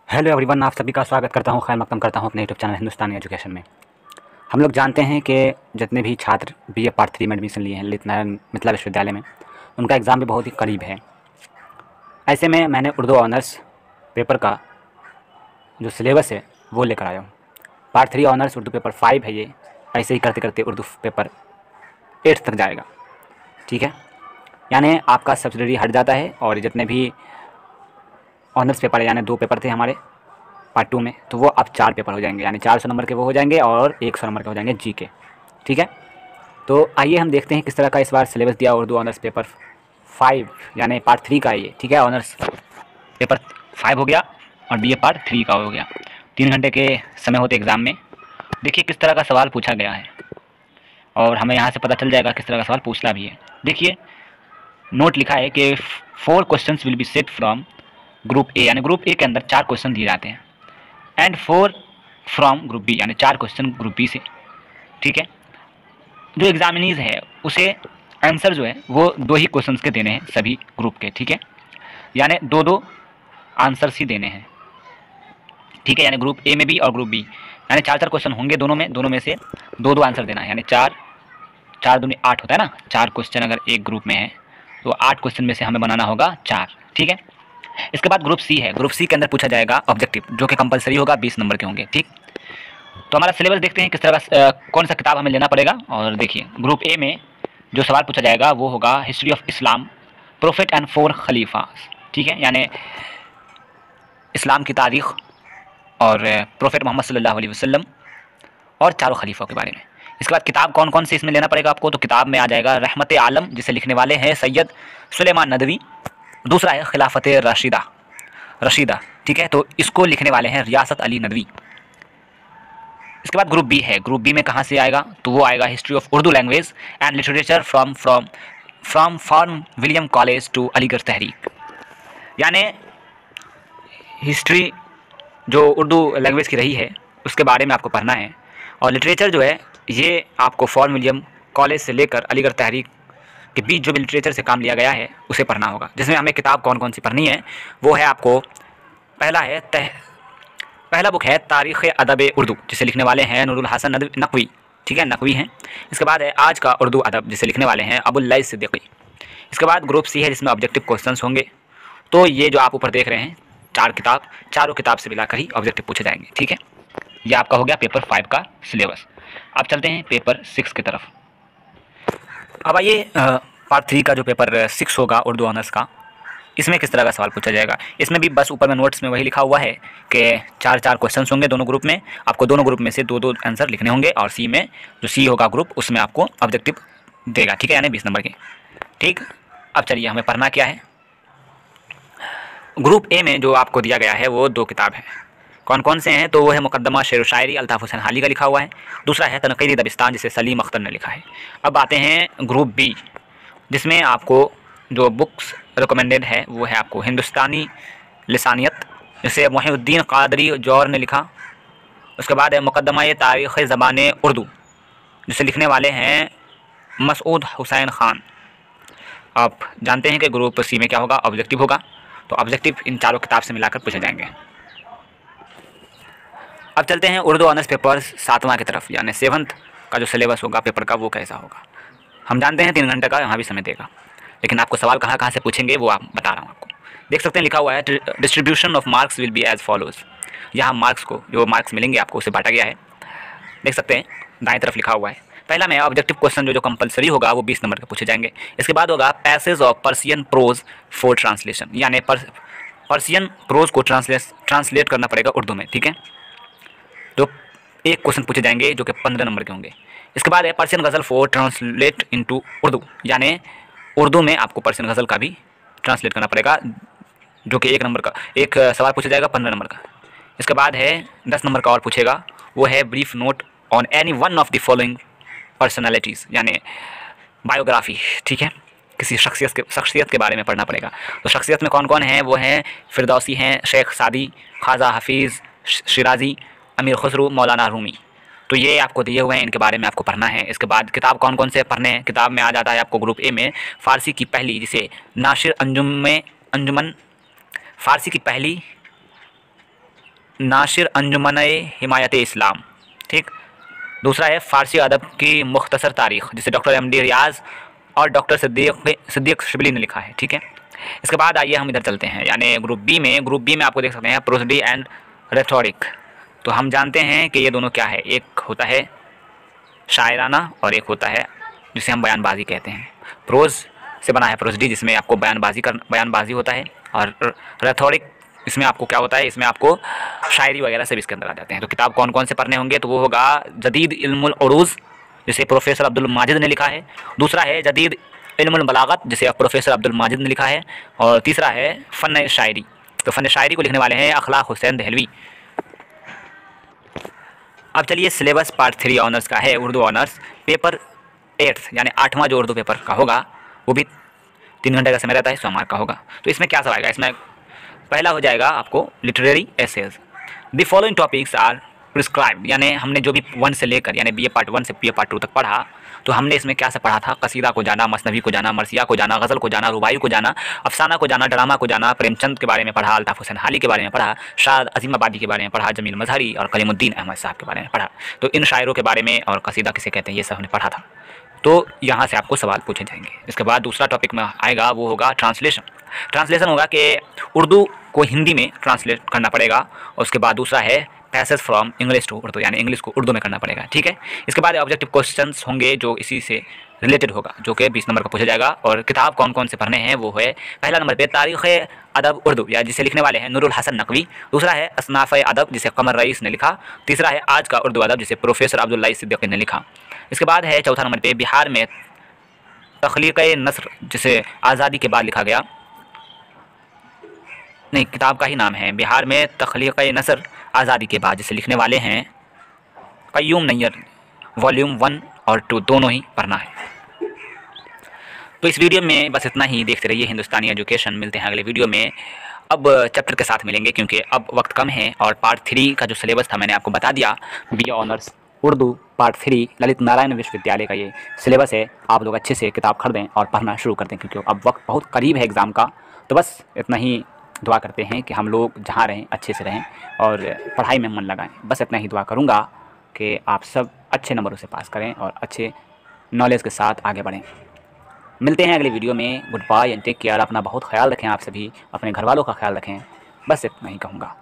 Hello everyone, आप सभी का स्वागत करता हूं, खैर मकदम करता हूं अपने यूट्यूब चैनल हिंदुस्तानी एजुकेशन में। हम लोग जानते हैं कि जितने भी छात्र बीए पार्ट 3 में एडमिशन लिए हैं ललित नारायण मिथिला विश्वविद्यालय में, उनका एग्ज़ाम भी बहुत ही करीब है। ऐसे में मैंने उर्दू ऑनर्स पेपर का जो सिलेबस है वो लेकर आया हूँ। पार्ट 3 ऑनर्स उर्दू पेपर 5 है ये। ऐसे ही करते करते उर्दू पेपर 8 तक जाएगा, ठीक है। यानी आपका सब्सिडरी हट जाता है और जितने भी ऑनर्स पेपर है, यानी 2 पेपर थे हमारे पार्ट 2 में, तो वो अब 4 पेपर हो जाएंगे, यानी 400 नंबर के वो हो जाएंगे और 100 नंबर के हो जाएंगे जी के, ठीक है। तो आइए हम देखते हैं किस तरह का इस बार सिलेबस दिया उर्दू ऑनर्स पेपर 5 यानी पार्ट 3 का ये, ठीक है। ऑनर्स पेपर 5 हो गया और बीए पार्ट 3 का हो गया। 3 घंटे के समय होते एग्ज़ाम में। देखिए किस तरह का सवाल पूछा गया है और हमें यहाँ से पता चल जाएगा किस तरह का सवाल पूछना भी है। देखिए नोट लिखा है कि 4 questions will be set from group A, यानी ग्रुप ए के अंदर 4 क्वेश्चन दिए जाते हैं, एंड 4 फ्रॉम ग्रुप बी, यानी 4 क्वेश्चन ग्रुप बी से, ठीक है। जो एग्जामिनीज है उसे आंसर जो है वो 2 ही क्वेश्चंस के देने हैं सभी ग्रुप के, ठीक है। यानी 2-2 आंसर्स ही देने हैं, ठीक है। यानी ग्रुप ए में भी और ग्रुप बी, यानी 4-4 क्वेश्चन होंगे दोनों में से 2-2 आंसर देना है, यानी 4 दूनी 8 होता है ना। 4 क्वेश्चन अगर एक ग्रुप में है तो 8 क्वेश्चन में से हमें बनाना होगा 4, ठीक है। इसके बाद ग्रुप सी है। ग्रुप सी के अंदर पूछा जाएगा ऑब्जेक्टिव, जो कि कंपलसरी होगा, 20 नंबर के होंगे, ठीक। तो हमारा सिलेबस देखते हैं किस तरह का कौन सा किताब हमें लेना पड़ेगा। और देखिए ग्रुप ए में जो सवाल पूछा जाएगा वो होगा history of Islam, prophet and 4 खलीफा, ठीक है। यानी इस्लाम की तारीख और प्रोफेट मोहम्मद सल्लल्लाहु अलैहि वसल्लम और चारों खलीफों के बारे में। इसके बाद किताब कौन कौन से इसमें लेना पड़ेगा आपको, तो किताब में आ जाएगा रहमत आलम, जिसे लिखने वाले हैं सैयद सुलेमान नदवी। दूसरा है खिलाफत रशीदा, ठीक है, तो इसको लिखने वाले हैं रियासत अली नदवी। इसके बाद ग्रुप बी है। ग्रुप बी में कहाँ से आएगा, तो वो आएगा history of Urdu language and literature from William college to Aligarh तहरीक। यानी हिस्ट्री जो उर्दू लैंग्वेज की रही है उसके बारे में आपको पढ़ना है, और लिटरेचर जो है ये आपको फॉर्म विलियम कॉलेज से लेकर अलीगढ़ तहरीक के बीच जो भी लिटरेचर से काम लिया गया है उसे पढ़ना होगा। जिसमें हमें किताब कौन कौन सी पढ़नी है वो है आपको, पहला बुक है तारीख़ अदब उर्दू, जिसे लिखने वाले हैं नूरुल हसन नकवी, ठीक है, नकवी हैं। इसके बाद है आज का उर्दू अदब, जिसे लिखने वाले हैं अबुल लैथ सिद्दीकी। इसके बाद ग्रुप सी है, जिसमें ऑब्जेक्टिव क्वेश्चंस होंगे। तो ये जो आप ऊपर देख रहे हैं 4 किताब, चारों किताब से मिलाकर ही ऑब्जेक्टिव पूछे जाएंगे, ठीक है। ये आपका हो गया पेपर 5 का सिलेबस। अब चलते हैं पेपर 6 की तरफ। अब आइए पार्ट 3 का जो पेपर 6 होगा उर्दू ऑनर्स का, इसमें किस तरह का सवाल पूछा जाएगा। इसमें भी बस ऊपर में नोट्स में वही लिखा हुआ है कि 4-4 क्वेश्चन होंगे दोनों ग्रुप में, आपको दोनों ग्रुप में से 2-2 आंसर लिखने होंगे, और सी में जो सी होगा ग्रुप उसमें आपको ऑब्जेक्टिव देगा, ठीक है, यानी 20 नंबर के, ठीक। अब चलिए हमें पढ़ना क्या है। ग्रुप ए में जो आपको दिया गया है वो 2 किताब है। कौन कौन से हैं, तो वो है मुकद्दमा शेर व शायरी, अल्ताफ़ हुसैन हाली का लिखा हुआ है। दूसरा है तनक़ीद दबिस्तान, जिसे सलीम अख्तर ने लिखा है। अब आते हैं ग्रुप बी, जिसमें आपको जो बुक्स रिकमेंडेड है वो है आपको हिंदुस्तानी लिसानियत, जिसे मोहिउद्दीन क़ादरी जौहर ने लिखा। उसके बाद है मुकद्दमा तारीख़ ज़बान उर्दू, जिसे लिखने वाले हैं मसूद हुसैन ख़ान। आप जानते हैं कि ग्रुप सी में क्या होगा, ऑब्जेक्टिव होगा, तो ऑब्जेक्टिव इन चारों किताब से मिलाकर पूछे जाएंगे। अब चलते हैं उर्दू ऑनर्स पेपर 7वां की तरफ, यानी 7th का जो सिलेबस होगा पेपर का वो कैसा होगा। हम जानते हैं 3 घंटे का यहाँ भी समय देगा, लेकिन आपको सवाल कहाँ कहाँ से पूछेंगे वो आप बता रहा हूँ आपको। देख सकते हैं लिखा हुआ है distribution of marks will be as follows. यहाँ मार्क्स को जो मार्क्स मिलेंगे आपको उसे बांटा गया है, देख सकते हैं दाएं तरफ लिखा हुआ है। पहला में ऑब्जेक्टिव क्वेश्चन जो कंपलसरी होगा वो 20 नंबर के पूछे जाएंगे। इसके बाद होगा passage of Persian prose for translation, यानी पर्सियन प्रोज को ट्रांसलेट करना पड़ेगा उर्दू में, ठीक है। तो एक क्वेश्चन पूछे जाएंगे जो कि 15 नंबर के होंगे। इसके बाद है Persian ghazal for translate into Urdu, यानी उर्दू में आपको पर्सियन गज़ल का भी ट्रांसलेट करना पड़ेगा, जो कि 1 नंबर का एक सवाल पूछा जाएगा 15 नंबर का। इसके बाद है 10 नंबर का और पूछेगा, वो है brief note on any one of the following personalities, यानी बायोग्राफी, ठीक है, किसी शख्सियत के बारे में पढ़ना पड़ेगा। तो शख्सियत में कौन कौन है, वो हैं फिरदौसी हैं, शेख सादी, ख्वाजा हफीज़ शिराजी, अमीर खुसरो, मौलाना रूमी। तो ये आपको दिए हुए हैं, इनके बारे में आपको पढ़ना है। इसके बाद किताब कौन कौन से पढ़ने हैं, किताब में आ जाता है आपको ग्रुप ए में फ़ारसी की पहली, जिसे नासिर अंजुमन फ़ारसी की पहली नासिर अंजुमन हिमायत इस्लाम, ठीक। दूसरा है फ़ारसी अदब की मुख्तसर तारीख़, जिसे डॉक्टर एम.डी. रियाज़ और डॉक्टर सिद्दीक़ शिबली ने लिखा है, ठीक है। इसके बाद आइए हम इधर चलते हैं, यानी ग्रुप बी में आपको देख सकते हैं प्रोसडी एंड रेटोरिक। तो हम जानते हैं कि ये दोनों क्या है, एक होता है शायराना और एक होता है जिसे हम बयानबाजी कहते हैं। प्रोज से बना है प्रोसडी, जिसमें आपको बयानबाजी होता है, और रेटोरिक इसमें आपको क्या होता है, इसमें आपको शायरी वगैरह सब इसके अंदर आ जाते हैं। तो किताब कौन कौन से पढ़ने होंगे, तो वो होगा जदीद इल्मुल उरूज़, जिसे प्रोफेसर अब्दुल माजिद ने लिखा है। दूसरा है जदीद इल्मुल बलागत, जिसे प्रोफेसर अब्दुल माजिद ने लिखा है। और तीसरा है फ़न शायरी, तो फ़न शायरी को लिखने वाले हैं अखलाक हुसैन दहलवी। अब चलिए सिलेबस पार्ट 3 ऑनर्स का है, उर्दू ऑनर्स, पेपर 8 यानी 8वां जो उर्दू पेपर का होगा वो भी 3 घंटे का समय रहता है, 100 मार्क का होगा। तो इसमें क्या सब आएगा, इसमें पहला हो जाएगा आपको literary essays. The following topics are prescribed, यानी हमने जो भी 1 से लेकर यानी बीए पार्ट 1 से बीए पार्ट 2 तक पढ़ा, तो हमने इसमें क्या से पढ़ा था, कसीदा को जाना, मसनवी को जाना, मरसिया को जाना, गज़ल को जाना, रुबाई को जाना, अफसाना को जाना, ड्रामा को जाना, प्रेमचंद के बारे में पढ़ा, अल्ताफ़ हुसैन हाली के बारे में पढ़ा, शायद अज़ीम आबादी के बारे में पढ़ा, जमील मजहरी और कलीमुद्दीन अहमद साहब के बारे में पढ़ा। तो इन शायरों के बारे में और कसीदा किसे कहते हैं ये सब हमने पढ़ा था। तो यहाँ से आपको सवाल पूछे जाएंगे। इसके बाद दूसरा टॉपिक में आएगा वो होगा ट्रांसलेशन। ट्रांसलेशन होगा कि उर्दू को हिंदी में ट्रांसलेट करना पड़ेगा। और उसके बाद दूसरा है passage from English to Urdu, यानी इंग्लिश को उर्दू में करना पड़ेगा, ठीक है। इसके बाद ऑब्जेक्टिव क्वेश्चंस होंगे जो इसी से रिलेटेड होगा, जो कि 20 नंबर का पूछा जाएगा। और किताब कौन कौन से पढ़ने हैं वो है, पहला नंबर पे तारीख़ अदब उर्दू, या जिसे लिखने वाले हैं नूरुल हसन नकवी। दूसरा है असनाफ़ अदब, जिसे कमर रईस ने लिखा। तीसरा है आज का उर्दू अदब, जिसे प्रोफेसर अब्दुल्लाह सिद्दीक़ी ने लिखा। इसके बाद है चौथा नंबर पे बिहार में तख्लीक़ नस्र, जिसे आज़ादी के बाद लिखा गया, नहीं किताब का ही नाम है बिहार में तख्लीक़ नस्र आज़ादी के बाद, जिसे लिखने वाले हैं क़य्यूम नैयर। वॉल्यूम 1 और 2 दोनों ही पढ़ना है। तो इस वीडियो में बस इतना ही। देखते रहिए हिंदुस्तानी एजुकेशन। मिलते हैं अगले वीडियो में, अब चैप्टर के साथ मिलेंगे क्योंकि अब वक्त कम है। और पार्ट 3 का जो सिलेबस था मैंने आपको बता दिया, BA honours Urdu part 3 Lalit Narayan विश्वविद्यालय का ये सिलेबस है। आप लोग अच्छे से किताब खरीदें और पढ़ना शुरू कर दें, क्योंकि अब वक्त बहुत करीब है एग्ज़ाम का। तो बस इतना ही दुआ करते हैं कि हम लोग जहाँ रहें अच्छे से रहें और पढ़ाई में मन लगाएं। बस इतना ही दुआ करूँगा कि आप सब अच्छे नंबरों से पास करें और अच्छे नॉलेज के साथ आगे बढ़ें। मिलते हैं अगले वीडियो में। Goodbye and take care. अपना बहुत ख्याल रखें, आप सभी अपने घर वालों का ख्याल रखें। बस इतना ही कहूँगा।